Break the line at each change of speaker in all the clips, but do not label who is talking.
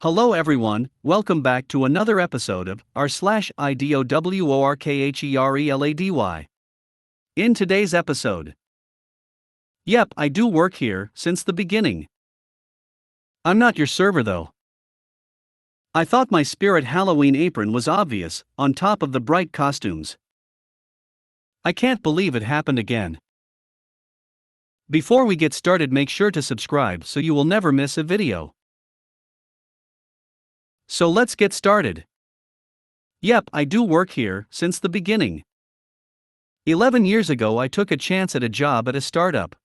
Hello everyone, welcome back to another episode of IDoWorkHereLady. In today's episode, yep, I do work here since the beginning. I'm not your server though. I thought my spirit Halloween apron was obvious, on top of the bright costumes. I can't believe it happened again. Before we get started, make sure to subscribe so you will never miss a video. So let's get started. Yep, I do work here since the beginning. 11 years ago, I took a chance at a job at a startup.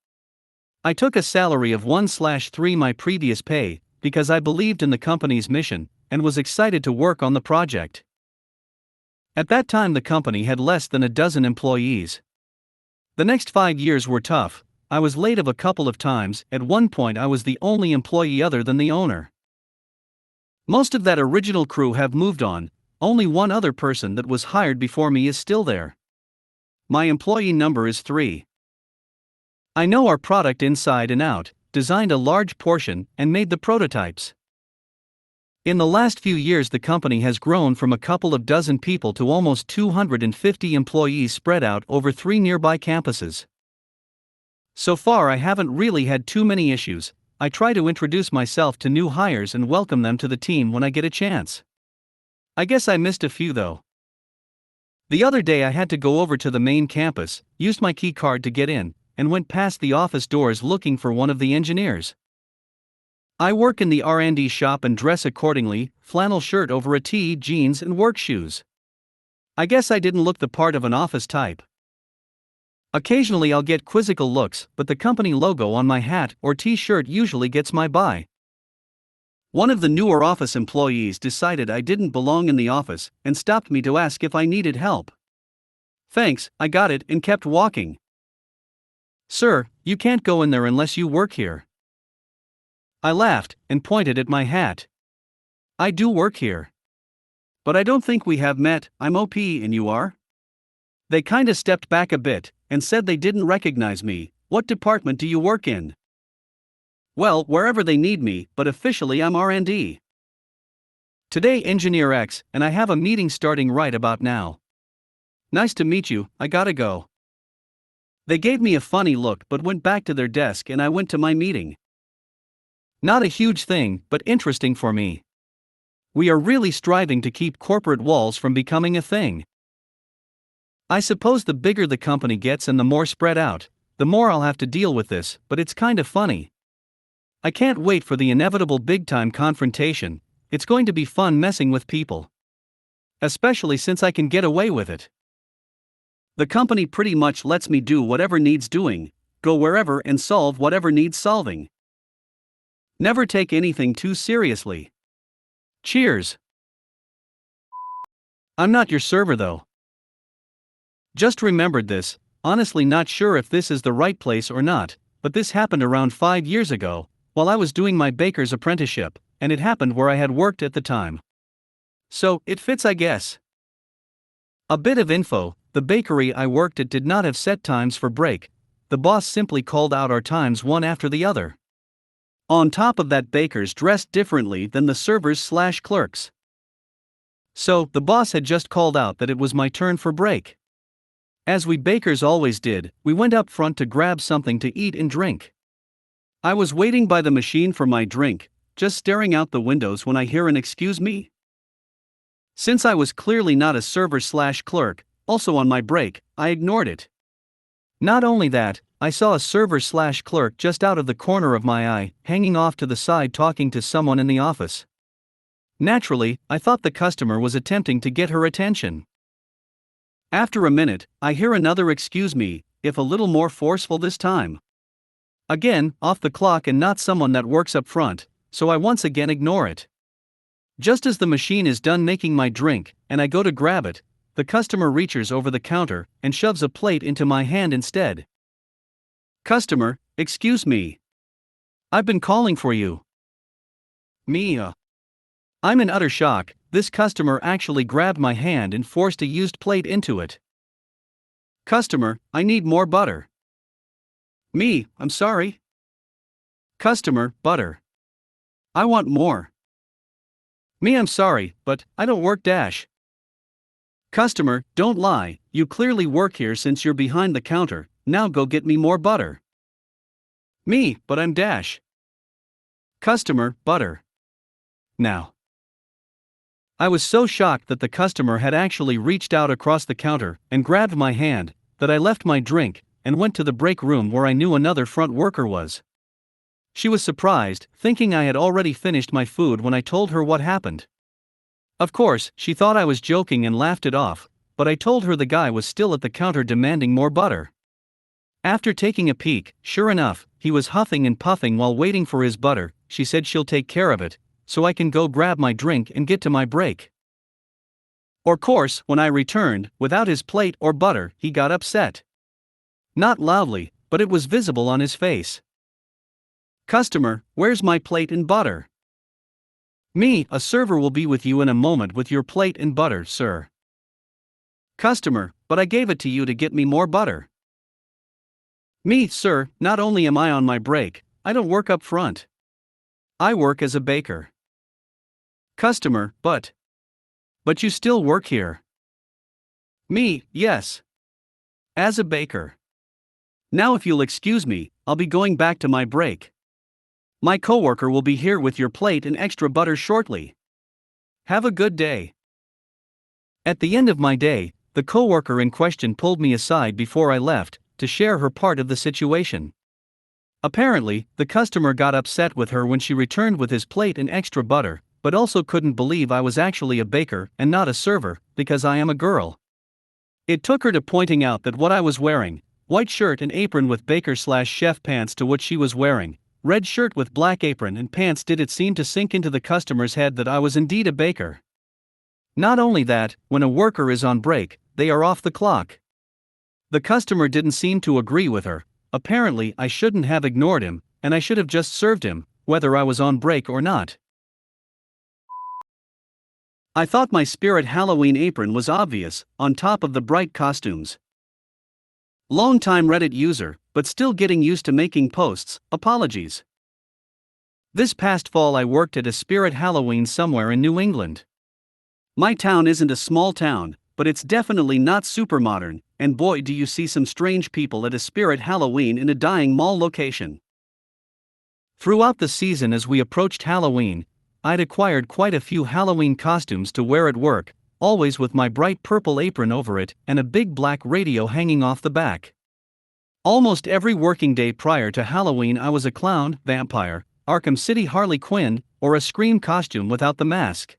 I took a salary of 1/3 my previous pay because I believed in the company's mission and was excited to work on the project. At that time, the company had less than a dozen employees. The next 5 years were tough. I was laid off a couple of times. At one point, I was the only employee other than the owner. Most of that original crew have moved on. Only one other person that was hired before me is still there. My employee number is 3. I know our product inside and out, designed a large portion, and made the prototypes. In the last few years, the company has grown from a couple of dozen people to almost 250 employees spread out over 3 nearby campuses. So far, I haven't really had too many issues. I try to introduce myself to new hires and welcome them to the team when I get a chance. I guess I missed a few though. The other day I had to go over to the main campus, used my key card to get in, and went past the office doors looking for one of the engineers. I work in the R&D shop and dress accordingly, flannel shirt over a tee, jeans and work shoes. I guess I didn't look the part of an office type. Occasionally I'll get quizzical looks, but the company logo on my hat or t-shirt usually gets my buy. One of the newer office employees decided I didn't belong in the office and stopped me to ask if I needed help. Thanks, I got it and kept walking. Sir, you can't go in there unless you work here. I laughed and pointed at my hat. I do work here. But I don't think we have met. I'm OP and you are? They kinda stepped back a bit and said they didn't recognize me. What department do you work in? Well, wherever they need me, but officially I'm R&D. Today Engineer X, and I have a meeting starting right about now. Nice to meet you, I gotta go. They gave me a funny look but went back to their desk and I went to my meeting. Not a huge thing, but interesting for me. We are really striving to keep corporate walls from becoming a thing. I suppose the bigger the company gets and the more spread out, the more I'll have to deal with this, but it's kind of funny. I can't wait for the inevitable big-time confrontation. It's going to be fun messing with people. Especially since I can get away with it. The company pretty much lets me do whatever needs doing, go wherever and solve whatever needs solving. Never take anything too seriously. Cheers. I'm not your server though. Just remembered this, honestly not sure if this is the right place or not, but this happened around 5 years ago, while I was doing my baker's apprenticeship, and it happened where I had worked at the time. So, it fits I guess. A bit of info, the bakery I worked at did not have set times for break, the boss simply called out our times one after the other. On top of that, bakers dressed differently than the servers/clerks. So, the boss had just called out that it was my turn for break. As we bakers always did, we went up front to grab something to eat and drink. I was waiting by the machine for my drink, just staring out the windows when I hear an "excuse me." Since I was clearly not a server/clerk, also on my break, I ignored it. Not only that, I saw a server/clerk just out of the corner of my eye, hanging off to the side talking to someone in the office. Naturally, I thought the customer was attempting to get her attention. After a minute, I hear another "excuse me," if a little more forceful this time. Again, off the clock and not someone that works up front, so I once again ignore it. Just as the machine is done making my drink, and I go to grab it, the customer reaches over the counter and shoves a plate into my hand instead. Customer, excuse me. I've been calling for you. Mia. I'm in utter shock. This customer actually grabbed my hand and forced a used plate into it. Customer, I need more butter. Me, I'm sorry. Customer, butter. I want more. Me, I'm sorry, but I don't work dash. Customer, don't lie, you clearly work here since you're behind the counter, now go get me more butter. Me, but I'm dash. Customer, butter. Now. I was so shocked that the customer had actually reached out across the counter and grabbed my hand, that I left my drink and went to the break room where I knew another front worker was. She was surprised, thinking I had already finished my food when I told her what happened. Of course, she thought I was joking and laughed it off, but I told her the guy was still at the counter demanding more butter. After taking a peek, sure enough, he was huffing and puffing while waiting for his butter. She said she'll take care of it, so I can go grab my drink and get to my break. Of course, when I returned, without his plate or butter, he got upset. Not loudly, but it was visible on his face. Customer, where's my plate and butter? Me, a server will be with you in a moment with your plate and butter, sir. Customer, but I gave it to you to get me more butter. Me, sir, not only am I on my break, I don't work up front. I work as a baker. Customer, but you still work here. Me, yes. As a baker. Now if you'll excuse me, I'll be going back to my break. My coworker will be here with your plate and extra butter shortly. Have a good day. At the end of my day, the coworker in question pulled me aside before I left to share her part of the situation. Apparently, the customer got upset with her when she returned with his plate and extra butter, but also couldn't believe I was actually a baker and not a server, because I am a girl. It took her to pointing out that what I was wearing, white shirt and apron with baker/chef pants, to what she was wearing, red shirt with black apron and pants, did it seem to sink into the customer's head that I was indeed a baker. Not only that, when a worker is on break, they are off the clock. The customer didn't seem to agree with her. Apparently I shouldn't have ignored him, and I should have just served him, whether I was on break or not. I thought my Spirit Halloween apron was obvious, on top of the bright costumes. Long-time Reddit user, but still getting used to making posts, apologies. This past fall I worked at a Spirit Halloween somewhere in New England. My town isn't a small town, but it's definitely not super modern, and boy do you see some strange people at a Spirit Halloween in a dying mall location. Throughout the season as we approached Halloween, I'd acquired quite a few Halloween costumes to wear at work, always with my bright purple apron over it and a big black radio hanging off the back. Almost every working day prior to Halloween I was a clown, vampire, Arkham City Harley Quinn, or a Scream costume without the mask.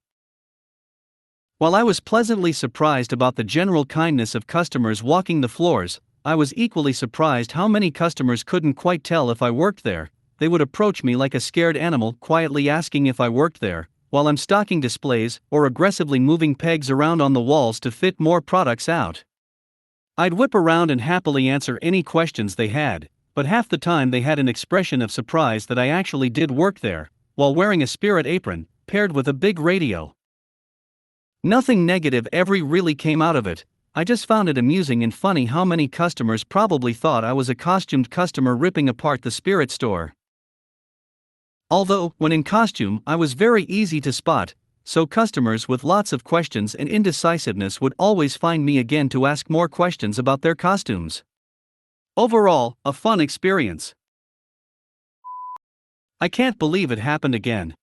While I was pleasantly surprised about the general kindness of customers walking the floors, I was equally surprised how many customers couldn't quite tell if I worked there. They would approach me like a scared animal, quietly asking if I worked there, while I'm stocking displays or aggressively moving pegs around on the walls to fit more products out. I'd whip around and happily answer any questions they had, but half the time they had an expression of surprise that I actually did work there, while wearing a Spirit apron, paired with a big radio. Nothing negative ever really came out of it. I just found it amusing and funny how many customers probably thought I was a costumed customer ripping apart the Spirit store. Although, when in costume, I was very easy to spot, so customers with lots of questions and indecisiveness would always find me again to ask more questions about their costumes. Overall, a fun experience. I can't believe it happened again.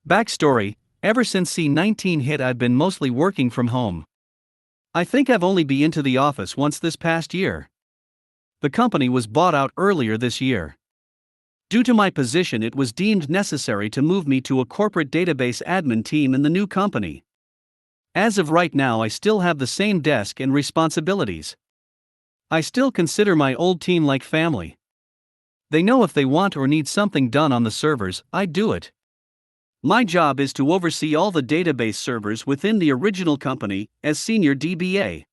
Backstory: ever since C-19 hit I've been mostly working from home. I think I've only been into the office once this past year. The company was bought out earlier this year. Due to my position it was deemed necessary to move me to a corporate database admin team in the new company. As of right now I still have the same desk and responsibilities. I still consider my old team like family. They know if they want or need something done on the servers, I do it. My job is to oversee all the database servers within the original company, as senior DBA.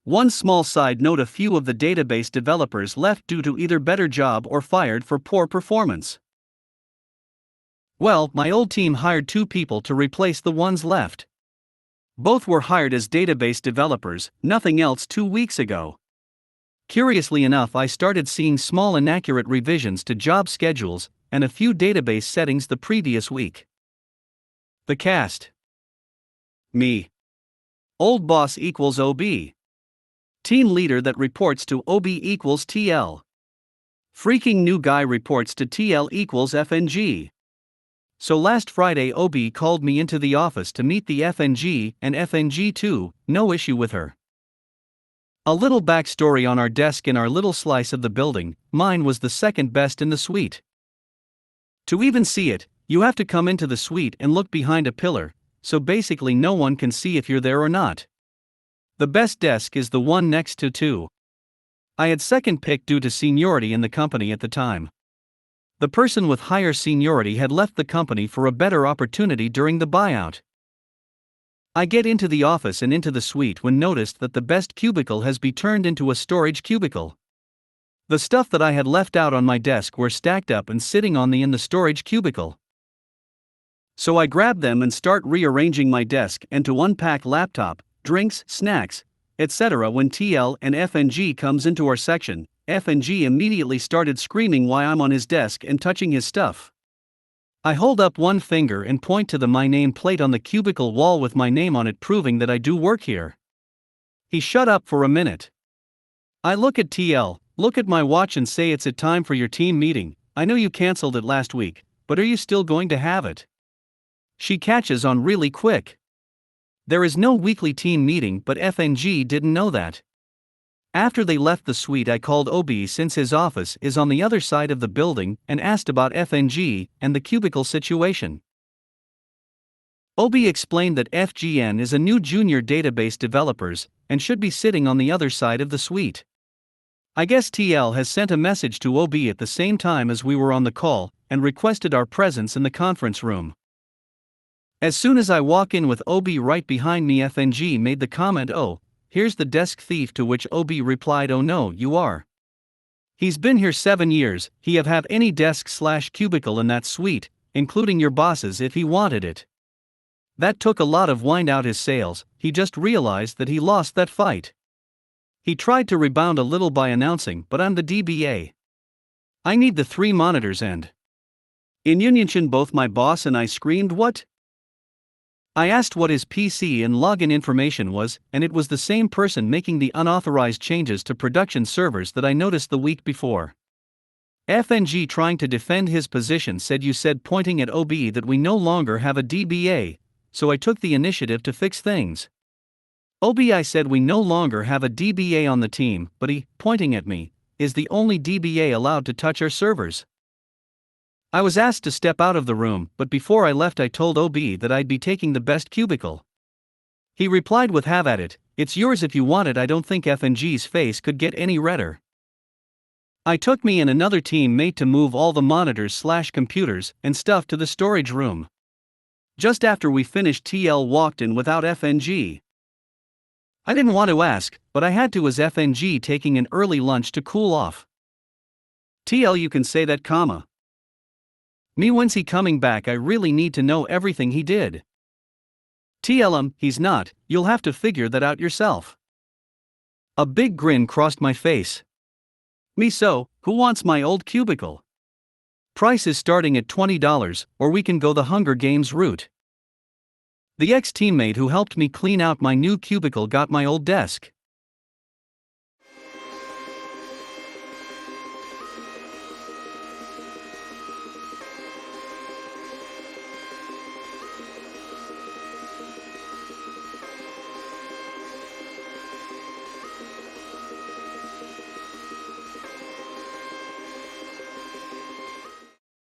One small side note: a few of the database developers left due to either better job or fired for poor performance. Well, my old team hired 2 people to replace the ones left. Both were hired as database developers, nothing else, 2 weeks ago. Curiously enough, I started seeing small inaccurate revisions to job schedules and a few database settings the previous week. The cast. Me. Old boss equals OB. Team leader that reports to OB equals TL. Freaking new guy reports to TL equals FNG. So last Friday OB called me into the office to meet the FNG and FNG too, no issue with her. A little backstory on our desk in our little slice of the building, mine was the second best in the suite. To even see it, you have to come into the suite and look behind a pillar, so basically no one can see if you're there or not. The best desk is the one next to 2. I had second pick due to seniority in the company at the time. The person with higher seniority had left the company for a better opportunity during the buyout. I get into the office and into the suite when noticed that the best cubicle has been turned into a storage cubicle. The stuff that I had left out on my desk were stacked up and sitting on in the storage cubicle. So I grab them and start rearranging my desk and to unpack laptop, drinks, snacks, etc. When TL and FNG comes into our section, FNG immediately started screaming why I'm on his desk and touching his stuff. I hold up one finger and point to my name plate on the cubicle wall with my name on it, proving that I do work here. He shut up for a minute. I look at TL, look at my watch and say, it's time for your team meeting. I know you cancelled it last week, but are you still going to have it? She catches on really quick. There is no weekly team meeting, but FNG didn't know that. After they left the suite, I called OB since his office is on the other side of the building and asked about FNG and the cubicle situation. OB explained that FGN is a new junior database developers and should be sitting on the other side of the suite. I guess TL has sent a message to OB at the same time as we were on the call and requested our presence in the conference room. As soon as I walk in with OB right behind me, FNG made the comment, "Oh, here's the desk thief," to which OB replied, "Oh no, you are. He's been here 7 years, he have any desk/cubicle in that suite, including your boss's if he wanted it." That took a lot of wind out his sails. He just realized that he lost that fight. He tried to rebound a little by announcing, "But I'm the DBA. I need the 3 monitors and..." In unison both my boss and I screamed, "What?" I asked what his PC and login information was, and it was the same person making the unauthorized changes to production servers that I noticed the week before. FNG, trying to defend his position, said, "You said," pointing at OB, "that we no longer have a DBA, so I took the initiative to fix things." "OB, I said we no longer have a DBA on the team, but he," pointing at me, "is the only DBA allowed to touch our servers." I was asked to step out of the room, but before I left I told OB that I'd be taking the best cubicle. He replied with, "Have at it, it's yours if you want it." I don't think FNG's face could get any redder. I took me and another teammate to move all the monitors/computers and stuff to the storage room. Just after we finished, TL walked in without FNG. I didn't want to ask, but I had to, as FNG taking an early lunch to cool off. "TL, you can say that, comma. Me, when's he coming back? I really need to know everything he did." "TL, he's not, you'll have to figure that out yourself." A big grin crossed my face. Me, "So, who wants my old cubicle? Price is starting at $20, or we can go the Hunger Games route." The ex-teammate who helped me clean out my new cubicle got my old desk.